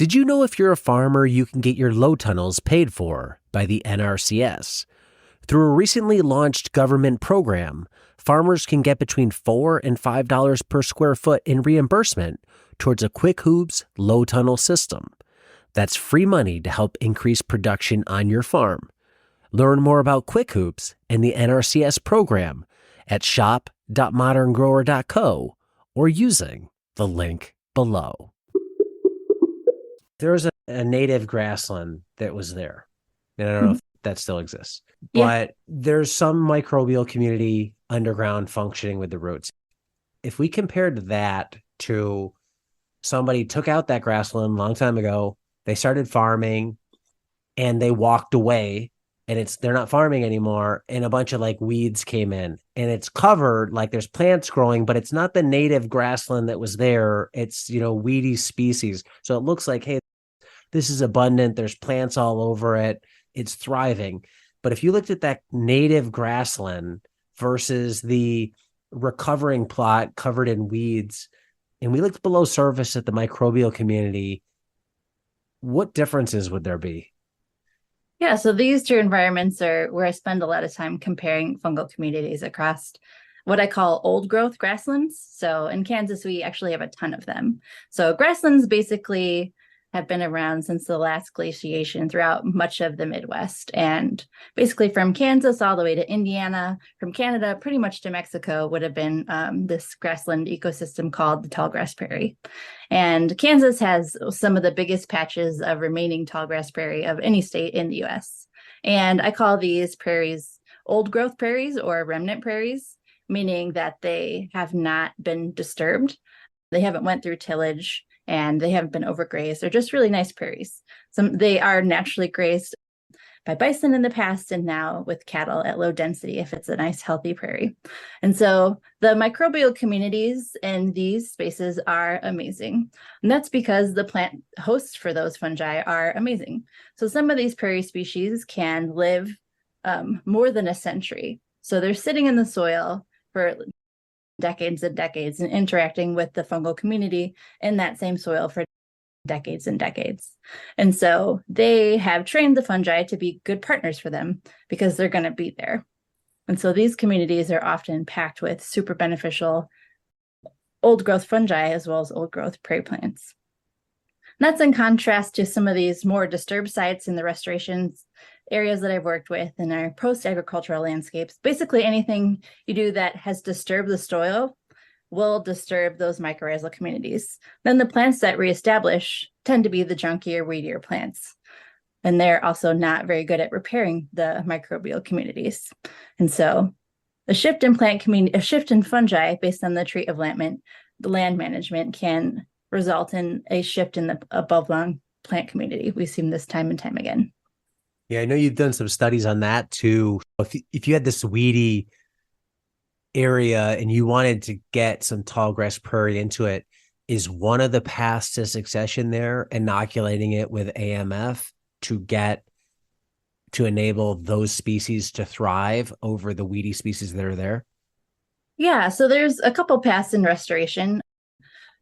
Did you know if you're a farmer, you can get your low tunnels paid for by the NRCS? Through a recently launched government program, farmers can get between $4 and $5 per square foot in reimbursement towards a Quick Hoops low tunnel system. That's free money to help increase production on your farm. Learn more about Quick Hoops and the NRCS program at shop.moderngrower.co or using the link below. There was a native grassland that was there, and I don't know if that still exists, but there's some microbial community underground functioning with the roots. If we compared that to somebody took out that grassland a long time ago, they started farming and they walked away, and they're not farming anymore, and a bunch of like weeds came in, and it's covered, like there's plants growing, but it's not the native grassland that was there. It's, weedy species. So it looks like, hey, this is abundant. There's plants all over it. It's thriving. But if you looked at that native grassland versus the recovering plot covered in weeds, and we looked below surface at the microbial community, what differences would there be? Yeah, so these two environments are where I spend a lot of time comparing fungal communities across what I call old growth grasslands. So in Kansas, we actually have a ton of them. So grasslands basically have been around since the last glaciation throughout much of the Midwest. And basically from Kansas all the way to Indiana, from Canada pretty much to Mexico would have been this grassland ecosystem called the tallgrass prairie. And Kansas has some of the biggest patches of remaining tallgrass prairie of any state in the US. And I call these prairies old growth prairies or remnant prairies, meaning that they have not been disturbed. They haven't went through tillage, and they haven't been overgrazed. They're just really nice prairies. They are naturally grazed by bison in the past, and now with cattle at low density if it's a nice healthy prairie. And so the microbial communities in these spaces are amazing. And that's because the plant hosts for those fungi are amazing. So some of these prairie species can live more than a century. So they're sitting in the soil for decades and decades and interacting with the fungal community in that same soil for decades and decades. And so they have trained the fungi to be good partners for them because they're going to be there. And so these communities are often packed with super beneficial old growth fungi as well as old growth prairie plants. And that's in contrast to some of these more disturbed sites in the restoration areas that I've worked with in our post-agricultural landscapes. Basically anything you do that has disturbed the soil will disturb those mycorrhizal communities. Then the plants that reestablish tend to be the junkier, weedier plants. And they're also not very good at repairing the microbial communities. And so a shift in fungi based on the trait of land management can result in a shift in the above long plant community. We've seen this time and time again. Yeah, I know you've done some studies on that too. If you had this weedy area and you wanted to get some tall grass prairie into it, is one of the paths to succession there inoculating it with AMF to enable those species to thrive over the weedy species that are there? Yeah, so there's a couple paths in restoration.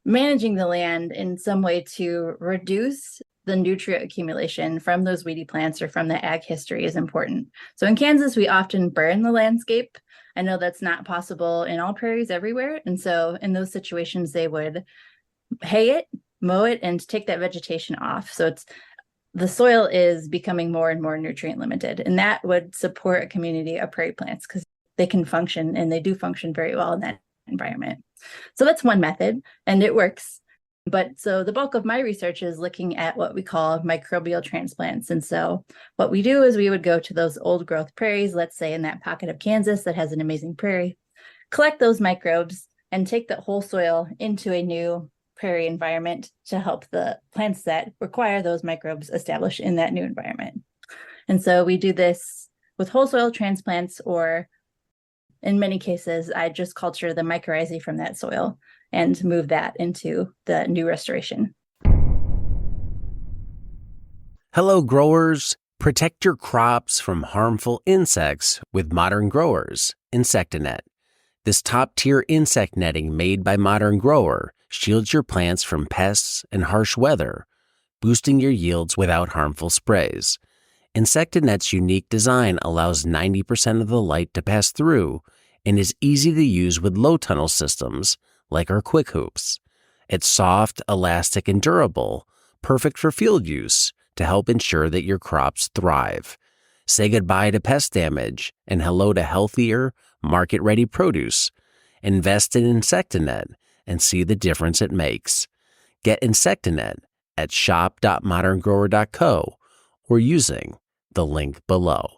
Managing the land in some way to reduce the nutrient accumulation from those weedy plants or from the ag history is important. So in Kansas, we often burn the landscape. I know that's not possible in all prairies everywhere. And so in those situations, they would hay it, mow it, and take that vegetation off. So the soil is becoming more and more nutrient limited. And that would support a community of prairie plants because they can function, and they do function very well in that environment. So that's one method, and it works. But so the bulk of my research is looking at what we call microbial transplants. And so what we do is we would go to those old growth prairies, let's say in that pocket of Kansas that has an amazing prairie, collect those microbes and take the whole soil into a new prairie environment to help the plants that require those microbes establish in that new environment. And so we do this with whole soil transplants, or in many cases, I just culture the mycorrhizae from that soil and move that into the new restoration. Hello, growers. Protect your crops from harmful insects with Modern Growers Insectanet. This top-tier insect netting made by Modern Grower shields your plants from pests and harsh weather, boosting your yields without harmful sprays. InsectiNet's unique design allows 90% of the light to pass through and is easy to use with low tunnel systems like our quick hoops. It's soft, elastic, and durable, perfect for field use to help ensure that your crops thrive. Say goodbye to pest damage and hello to healthier, market-ready produce. Invest in InsectiNet and see the difference it makes. Get InsectiNet at shop.moderngrower.co or using the link below.